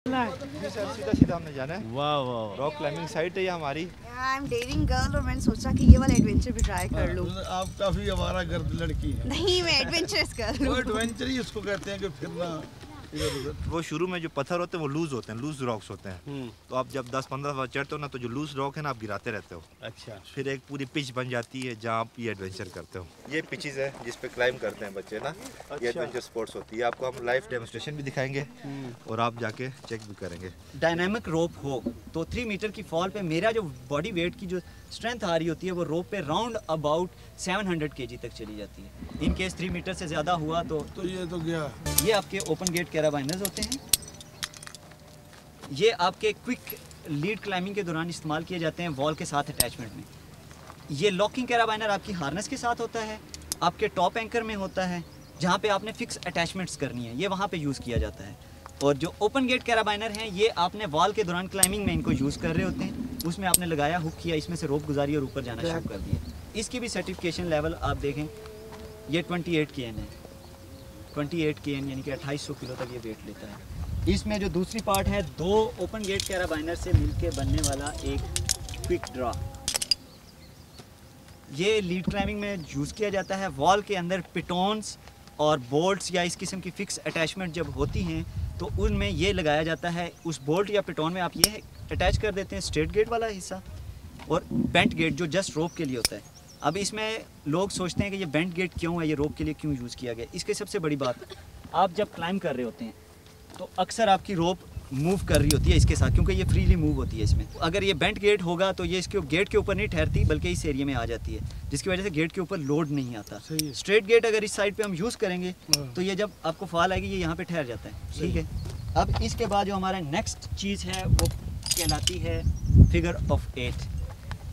Sir सीधा सीधा हमने जाना है। वाह वाह, रॉक क्लाइंबिंग साइट है ये हमारी। आई एम डेयरिंग गर्ल और मैंने सोचा कि ये वाला एडवेंचर भी ट्राई कर लूं। आप काफी आवारा गर्द लड़की हैं। नहीं, मैं एडवेंचरस कर वो लूं। एडवेंचर ही उसको कहते हैं कि फिरना इधर उधर। वो शुरू में जो पत्थर होते हैं वो लूज होते हैं, लूज रॉक्स होते हैं। तो आप जब 10-15 बार चढ़ते हो ना तो जो लूज रॉक है ना आप गिराते रहते हो। अच्छा। फिर एक पूरी पिच बन जाती है जहाँ आप ये एडवेंचर करते हो। ये पिचेस है जिस पे क्लाइंब करते हैं बच्चे ना। ये एडवेंचर स्पोर्ट्स होती है। आपको हम लाइव डेमोस्ट्रेशन भी दिखाएंगे और आप जाके चेक भी करेंगे। डायनामिक रोप हो तो 3 मीटर की फॉल पे मेरा जो बॉडी वेट की जो स्ट्रेंथ आ रही होती है वो रोप पे राउंड अबाउट 700 kg तक चली जाती है। इन केस 3 मीटर से ज़्यादा हुआ तो ये तो गया। ये आपके ओपन गेट कैराबाइनर्स होते हैं। ये आपके क्विक लीड क्लाइंबिंग के दौरान इस्तेमाल किए जाते हैं वॉल के साथ अटैचमेंट में। ये लॉकिंग कैराबाइनर आपकी हार्नेस के साथ होता है, आपके टॉप एंकर में होता है जहाँ पे आपने फिक्स अटैचमेंट्स करनी है, ये वहाँ पे यूज़ किया जाता है। और जो ओपन गेट कैराबाइनर हैं ये आपने वॉल के दौरान क्लाइंबिंग में इनको यूज़ कर रहे होते हैं। उसमें आपने लगाया, हुक किया, इसमें से रोप गुजारी और ऊपर जाना शुरू कर दिया। इसकी भी सर्टिफिकेशन लेवल आप देखें, ये 28 kN है। 28 kN यानी कि 2800 किलो तक ये वेट लेता है। इसमें जो दूसरी पार्ट है, 2 ओपन गेट कैराबाइनर से मिलके बनने वाला एक क्विक ड्रा। ये लीड क्लाइंबिंग में यूज़ किया जाता है। वॉल के अंदर पिटोन्स और बोल्ट्स या इस किस्म की फिक्स अटैचमेंट जब होती हैं तो उनमें ये लगाया जाता है। उस बोल्ट या पिटोन में आप ये अटैच कर देते हैं स्ट्रेट गेट वाला हिस्सा और बेंट गेट जो जस्ट रोप के लिए होता है। अब इसमें लोग सोचते हैं कि ये बेंट गेट क्यों है, ये रोप के लिए क्यों यूज़ किया गया। इसके सबसे बड़ी बात, आप जब क्लाइंब कर रहे होते हैं तो अक्सर आपकी रोप मूव कर रही होती है इसके साथ, क्योंकि ये फ्रीली मूव होती है इसमें। अगर ये बेंट गेट होगा तो ये इसके गेट के ऊपर नहीं ठहरती बल्कि इस एरिया में आ जाती है, जिसकी वजह से गेट के ऊपर लोड नहीं आता। स्ट्रेट गेट अगर इस साइड पे हम यूज़ करेंगे तो ये जब आपको फॉल आएगी ये यहाँ पे ठहर जाता है। ठीक है। अब इसके बाद जो हमारा नेक्स्ट चीज़ है वो कहलाती है फिगर ऑफ 8।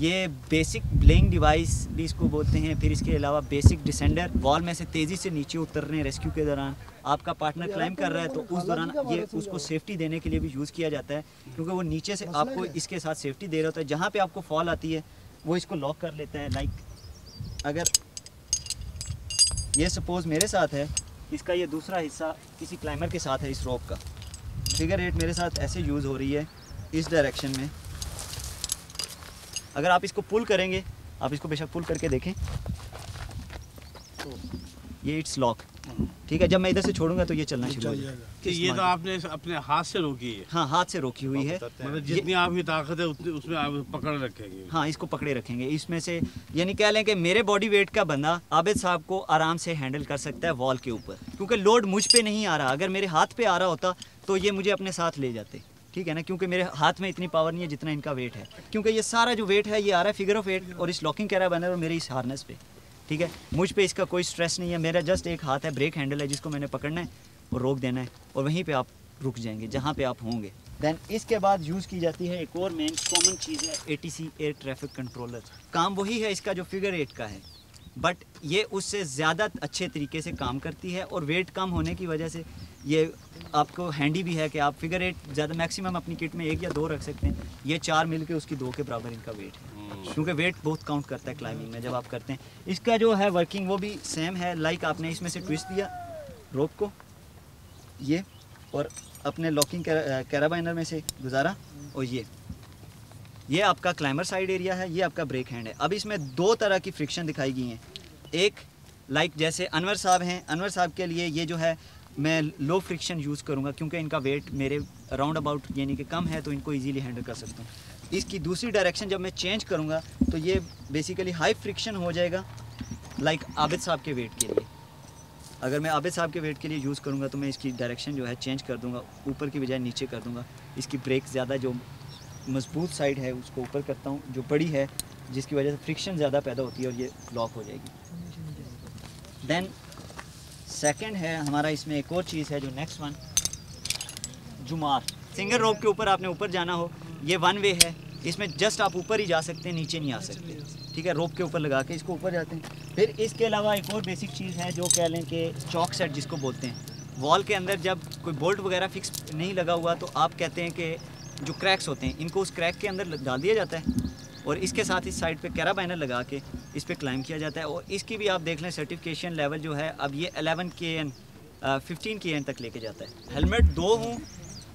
ये बेसिक ब्लेइंग डिवाइस भी इसको बोलते हैं। फिर इसके अलावा बेसिक डिसेंडर, वॉल में से तेज़ी से नीचे उतरने रेस्क्यू के दौरान आपका पार्टनर क्लाइंब कर रहा है तो उस दौरान ये उसको सेफ्टी देने के लिए भी यूज़ किया जाता है, क्योंकि वो नीचे से आपको इसके साथ सेफ्टी दे रहा होता है। जहाँ पे आपको फॉल आती है वो इसको लॉक कर लेता है। लाइक अगर ये सपोज़ मेरे साथ है, इसका ये दूसरा हिस्सा किसी क्लाइंबर के साथ है इस रॉक का, फिगर 8 मेरे साथ ऐसे यूज़ हो रही है इस डायरेक्शन में। अगर आप इसको पुल करेंगे, आप इसको बेशक पुल करके देखें तो ये इट्स लॉक। ठीक है। जब मैं इधर से छोड़ूंगा तो ये चलना शुरू हो जाएगा। कि ये तो आपने अपने हाथ से रोकी है? हाँ, हाथ से रोकी हुई है। मतलब जितनी आपकी ताकत है उतनी उसमें आप पकड़ रखेंगे। हाँ, इसको पकड़े रखेंगे। इसमें से यानी कह लें कि मेरे बॉडी वेट का बंदा आबिद साहब को आराम से हैंडल कर सकता है वॉल के ऊपर, क्योंकि लोड मुझ पे नहीं आ रहा। अगर मेरे हाथ पे आ रहा होता तो ये मुझे अपने साथ ले जाते। ठीक है ना, क्योंकि मेरे हाथ में इतनी पावर नहीं है जितना इनका वेट है, क्योंकि ये सारा जो वेट है ये आ रहा है फिगर ऑफ 8 और इस लॉकिंग कैराबाइनर और मेरे इस हार्नेस पे। ठीक है। मुझ पे इसका कोई स्ट्रेस नहीं है। मेरा जस्ट एक हाथ है, ब्रेक हैंडल है जिसको मैंने पकड़ना है और रोक देना है और वहीं पे आप रुक जाएंगे जहाँ पे आप होंगे। देन इसके बाद यूज़ की जाती है एक और मेन कॉमन चीज़ है ATC एयर ट्रैफिक कंट्रोलर। काम वही है इसका जो फिगर 8 का है, बट ये उससे ज़्यादा अच्छे तरीके से काम करती है और वेट कम होने की वजह से ये आपको हैंडी भी है कि आप फिगर 8 ज़्यादा मैक्सिमम अपनी किट में 1 या 2 रख सकते हैं। ये 4 मिल के उसकी 2 के बराबर इनका वेट है, क्योंकि वेट बहुत काउंट करता है क्लाइंबिंग में जब आप करते हैं। इसका जो है वर्किंग वो भी सेम है। लाइक आपने इसमें से ट्विस्ट दिया रोप को ये और अपने लॉकिंग कैराबाइनर में से गुजारा और ये आपका क्लाइंबर साइड एरिया है, ये आपका ब्रेक हैंड है। अब इसमें 2 तरह की फ्रिक्शन दिखाई गई हैं। एक लाइक जैसे अनवर साहब हैं, अनवर साहब के लिए ये जो है मैं लो फ्रिक्शन यूज़ करूँगा क्योंकि इनका वेट मेरे राउंड अबाउट यानी कि कम है तो इनको इजीली हैंडल कर सकता हूँ। इसकी दूसरी डायरेक्शन जब मैं चेंज करूँगा तो ये बेसिकली हाई फ्रिक्शन हो जाएगा लाइक आबिद साहब के वेट के लिए। अगर मैं आबिद साहब के वेट के लिए यूज़ करूँगा तो मैं इसकी डायरेक्शन जो है चेंज कर दूँगा, ऊपर की बजाय नीचे कर दूँगा। इसकी ब्रेक ज़्यादा जो मजबूत साइड है उसको ऊपर करता हूँ, जो बड़ी है जिसकी वजह से फ्रिक्शन ज़्यादा पैदा होती है और ये लॉक हो जाएगी। देन सेकंड है हमारा, इसमें एक और चीज़ है जो नेक्स्ट वन, जुमार। सिंगल रोप के ऊपर आपने ऊपर जाना हो, ये 1 वे है। इसमें जस्ट आप ऊपर ही जा सकते हैं, नीचे नहीं आ सकते। ठीक है। रोप के ऊपर लगा के इसको ऊपर जाते हैं। फिर इसके अलावा एक और बेसिक चीज़ है जो कह लें कि चॉक सेट जिसको बोलते हैं। वॉल के अंदर जब कोई बोल्ट वगैरह फिक्स नहीं लगा हुआ तो आप कहते हैं कि जो क्रैक्स होते हैं इनको उस क्रैक के अंदर डाल दिया जाता है और इसके साथ इस साइड पे कैराबाइनर लगा के इस पे क्लाइंब किया जाता है। और इसकी भी आप देख लें सर्टिफिकेशन लेवल जो है अब ये 11 kN 15 kN तक लेके जाता है। हेलमेट 2 हों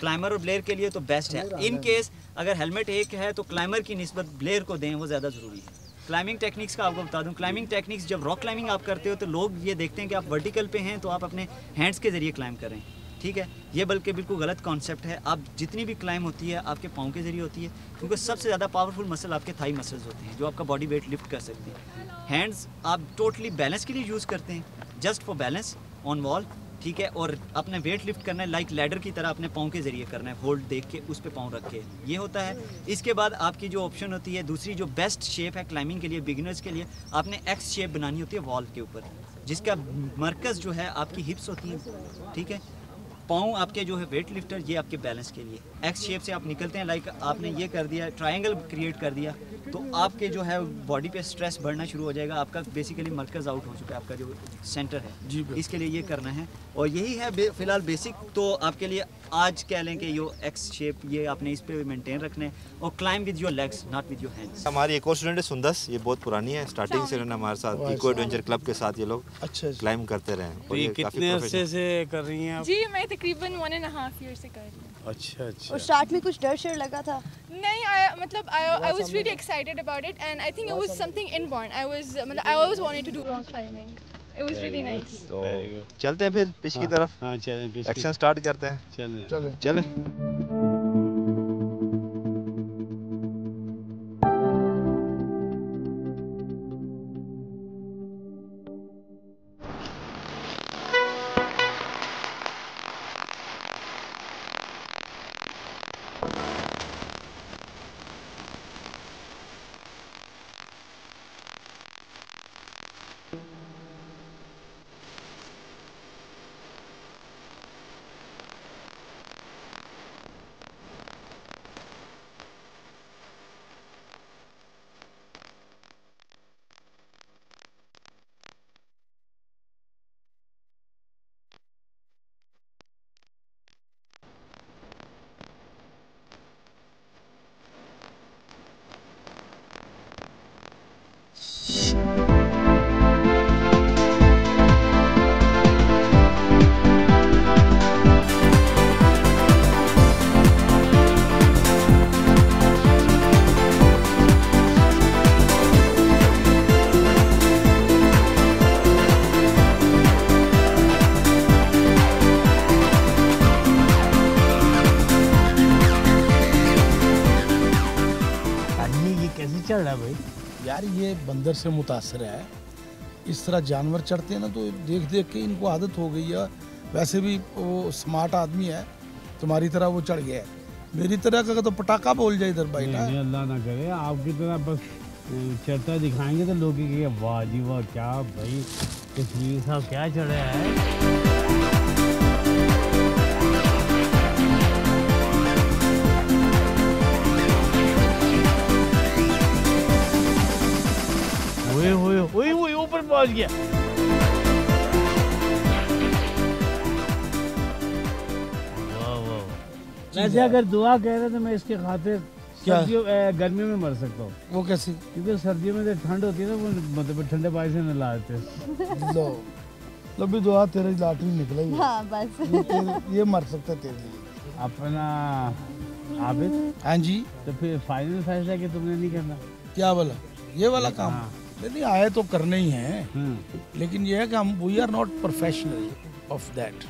क्लाइंबर और ब्लेयर के लिए तो बेस्ट है। इन केस अगर हेलमेट एक है तो क्लाइंबर की निस्बत ब्लेयर को दें, वो ज़्यादा ज़रूरी है। क्लाइंबिंग टेक्निक्स का आपको बता दूं, क्लाइंबिंग टेक्निक्स जब रॉक क्लाइंबिंग आप करते हो तो लोग ये देखते हैं कि आप वर्टिकल पे हैं तो आप अपने हैंड्स के ज़रिए क्लाइंब करें, ठीक है। ये बल्कि बिल्कुल गलत कॉन्सेप्ट है। आप जितनी भी क्लाइंब होती है आपके पाँव के ज़रिए होती है, क्योंकि सबसे ज़्यादा पावरफुल मसल आपके थाई मसल्स होते हैं जो आपका बॉडी वेट लिफ्ट कर सकते हैं। हैंड्स आप टोटली बैलेंस के लिए यूज़ करते हैं, just for balance on wall, ठीक है। और अपने वेट लिफ्ट करना है लाइक लैडर की तरह, अपने पाँव के ज़रिए करना है, होल्ड देख के उस पर पाँव रख के, ये होता है। इसके बाद आपकी जो ऑप्शन होती है दूसरी, जो बेस्ट शेप है क्लाइंबिंग के लिए बिगिनर्स के लिए, आपने एक्स शेप बनानी होती है वॉल के ऊपर, जिसका मरकज़ जो है आपकी हिप्स होती हैं, ठीक है। पाँव आपके जो है वेट लिफ्टर, ये आपके बैलेंस के लिए एक्स शेप से आप निकलते हैं। लाइक आपने ये कर दिया, ट्रायंगल क्रिएट कर दिया, तो आपके जो है बॉडी पे स्ट्रेस बढ़ना शुरू हो जाएगा। आपका बेसिकली मरकज़ आउट हो चुका है, आपका जो सेंटर है जी, इसके लिए ये करना है। और यही है फिलहाल बेसिक। तो आपके लिए आज कह लें कि यो एक्स शेप ये आपने इस पे मेंटेन रखना है, और climb with your legs not with your hands. हमारी एक और स्टूडेंट है सुंदस, ये बहुत पुरानी है, स्टार्टिंग से उन्होंने हमारे साथ इको एडवेंचर क्लब के साथ ये लोग क्लाइंब करते रहे हैं। तो ये कितने अरसे से कर रही हैं आप? जी मैं तकरीबन 1.5 ईयर से कर रही हूँ। अच्छा अच्छा। और स्टार्ट में कुछ डर लगा था? नहीं, I was really excited about it and I think it was something inborn. I always wanted to do rock climbing. It was really nice. तो चलते हैं फिर पिच की तरफ। हाँ चलें, एक्शन स्टार्ट करते हैं। चलें। चल रहा है भाई? यार ये बंदर से मुतासर है, इस तरह जानवर चढ़ते हैं ना तो देख देख के इनको आदत हो गई है। वैसे भी वो स्मार्ट आदमी है, तुम्हारी तरह वो चढ़ गया है, मेरी तरह का तो पटाखा बोल जाए इधर भाई ना। अल्लाह ना करे आपकी तरह बस चढ़ता दिखाएंगे तो लोग कहेंगे वाह जी वाह, क्या भाई कश्मीर साहब क्या चढ़ा है। ओए ऊपर पहुंच गया। वाह वाह। वैसे अगर दुआ कह रहे तो मैं इसके खातिर सर्दियों गर्मियों में मर सकता हूँ। वो कैसे? क्योंकि सर्दियों में तो ठंड होती है ना, वो मतलब ठंडे पानी से नहला देते। लो भी दुआ तेरी लाटरी निकला ही। हाँ बस ये मर सकता है तेरे लिए। अपना आबिद। हाँ जी। तो फिर फाइनल फैसला कि तुमने नहीं करना? क्या बोला? ये वाला काम? नहीं आए तो करने ही हैं, लेकिन ये है कि हम we are not professional of that.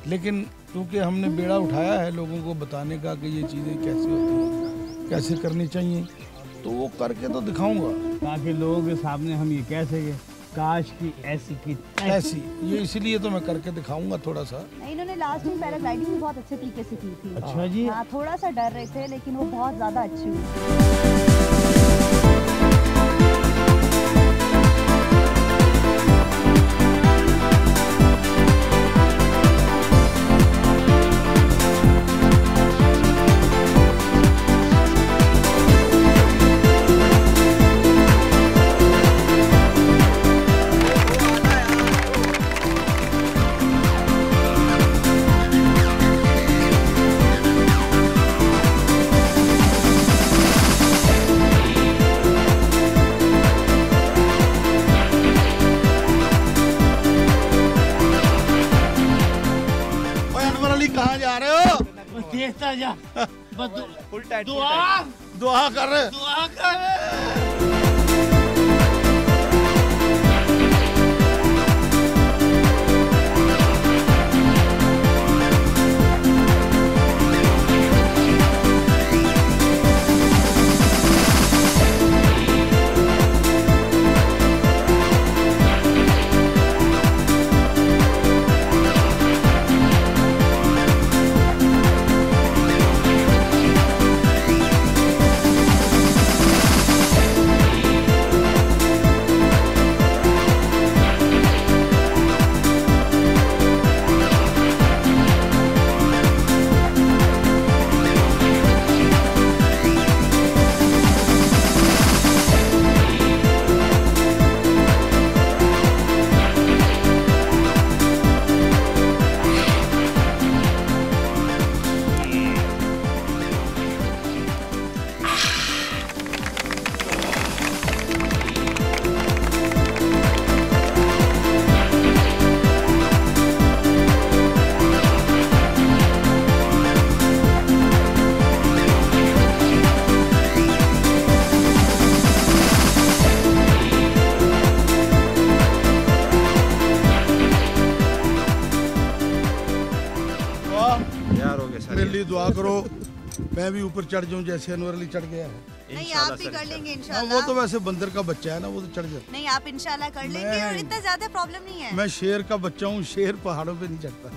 लेकिन क्योंकि हमने बेड़ा उठाया है लोगों को बताने का कि ये चीज़ें कैसे होती हैं, कैसे करनी चाहिए, तो वो करके तो दिखाऊंगा ताकि लोगों के सामने हम ये कह सकें काश की ऐसी की ऐसी। ये इसीलिए तो मैं करके दिखाऊंगा थोड़ा सा। इन्होंने लास्ट टाइम पैराग्लाइडिंग भी बहुत अच्छे तरीके से की थी। अच्छा जी। हाँ थोड़ा सा डर रहे थे लेकिन वो बहुत ज़्यादा अच्छी हुई। क्या बस फुल टाइट दुआ कर मेरे लिए दुआ करो, मैं भी ऊपर चढ़ जाऊं जैसे अनवर अली चढ़ गया है। नहीं आप भी कर लेंगे इंशाल्लाह। वो तो वैसे बंदर का बच्चा है ना, वो तो चढ़ जाता। नहीं आप इंशाल्लाह कर लेंगे और इतना ज्यादा प्रॉब्लम नहीं है। मैं शेर का बच्चा हूँ, शेर पहाड़ों पे नहीं चढ़ता।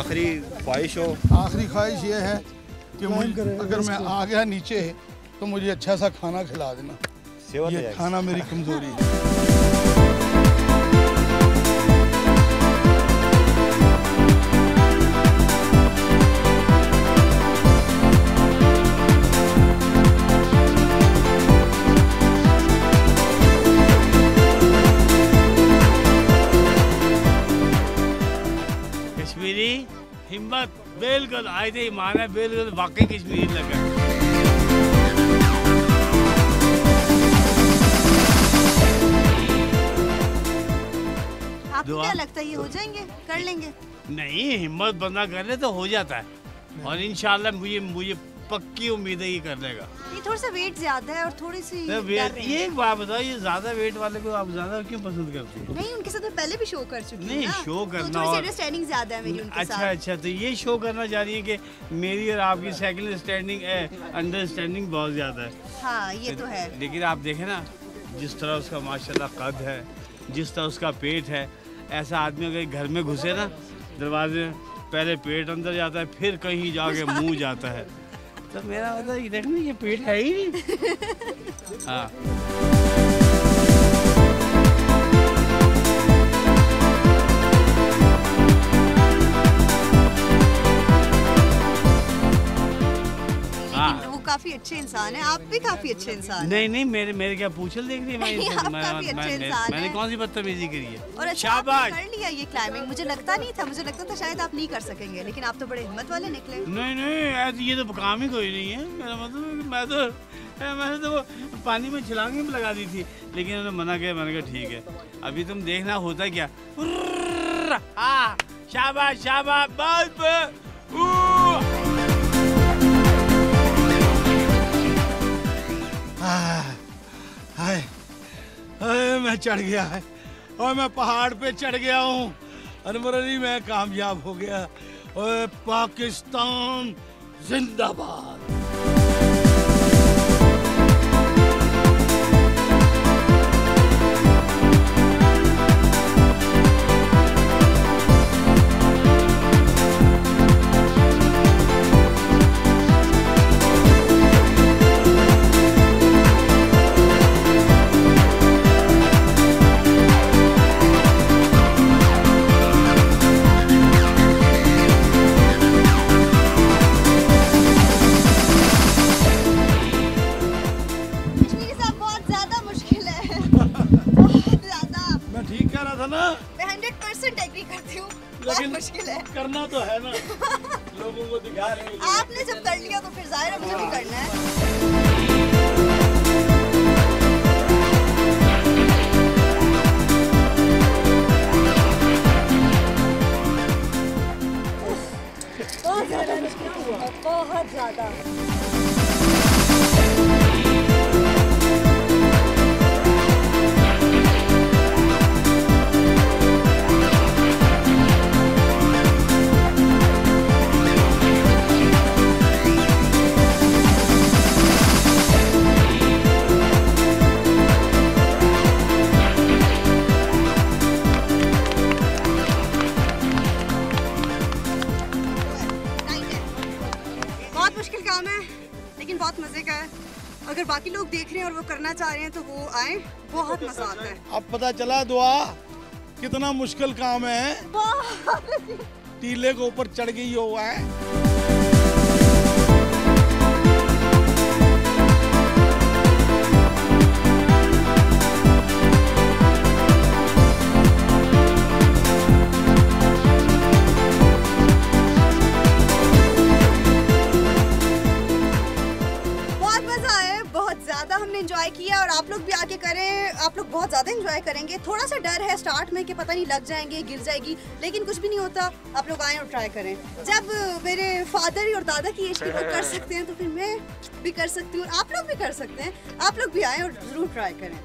आखिरी ख्वाहिश हो? आखिरी ख्वाहिश ये है कि अगर मैं आ गया नीचे तो मुझे अच्छा सा खाना खिला देना। ये खाना मेरी कमजोरी है। कश्मीरी हिम्मत बिल्कुल आए थे, माना बिल्कुल वाकई कश्मीरी लगा। आपको क्या लगता है ये हो जाएंगे, कर लेंगे? नहीं, हिम्मत बंदा कर ले तो हो जाता है और इंशाल्लाह मुझे पक्की उम्मीद है ये कर लेगा। ये थोड़ा सा वेट ज्यादा है और थोड़ी सी ये एक बात बताओ, ये ज्यादा वेट वाले को आप ज्यादा क्यों पसंद करते हैं? नहीं उनके साथ पहले भी शो कर चुकी हूं। नहीं शो करना तो थोड़ी अंडरस्टैंडिंग ज्यादा है मेरी उनके साथ। अच्छा तो ये शो करना चाह रही है कि मेरी और आपकी सेकंड स्टैंडिंग अंडरस्टैंडिंग बहुत ज्यादा है। हाँ ये तो है। लेकिन आप देखें ना, जिस तरह उसका माशाल्लाह कद है, जिस तरह उसका पेट है, ऐसा आदमी अगर घर में घुसे ना दरवाजे में, पहले पेट अंदर जाता है फिर कहीं जाके मुंह जाता है। तो मेरा मतलब ये देखना, ये पेट है ही नहीं। हाँ काफी अच्छे इंसान है, आप भी काफी अच्छे इंसान नहीं नहीं मेरे क्या पूछल देख रही है? मैंने कौन सी बदतमीजी करी है? और अच्छा कर लिया ये क्लाइंबिंग, मुझे लगता नहीं था, मुझे लगता था शायद आप नहीं कर सकेंगे, लेकिन आप तो बड़े हिम्मत वाले निकले। नहीं ये तो काम ही कोई नहीं है। मेरा मतलब मैंने तो पानी में छलांग भी लगा दी थी, लेकिन उन्होंने मना किया। मैंने कहा ठीक है, अभी तुम देखना होता क्या। शाबाश शाबाश बस। हाय मैं चढ़ गया है और मैं पहाड़ पे चढ़ गया हूँ। अनवर अली मैं कामयाब हो गया। और पाकिस्तान जिंदाबाद। मैं 100% एग्री करती हूँ, बहुत मुश्किल है। करना तो है ना, लोगों को दिखा रहे हैं। आपने जब कर लिया तो फिर जाहिर है मुझे भी करना है। अगर बाकी लोग देख रहे हैं और वो करना चाह रहे हैं तो वो आए, बहुत मजा आता है। अब पता चला दुआ कितना मुश्किल काम है, टीले के ऊपर चढ़ गई हो है। हमने एंजॉय किया और आप लोग भी आके करें, आप लोग बहुत ज़्यादा एंजॉय करेंगे। थोड़ा सा डर है स्टार्ट में कि पता नहीं लग जाएंगे, गिर जाएगी, लेकिन कुछ भी नहीं होता। आप लोग आएँ और ट्राई करें। जब मेरे फादर और दादा की एज के लोग कर सकते हैं तो फिर मैं भी कर सकती हूँ, आप लोग भी कर सकते हैं। आप लोग भी आएँ और ज़रूर ट्राई करें।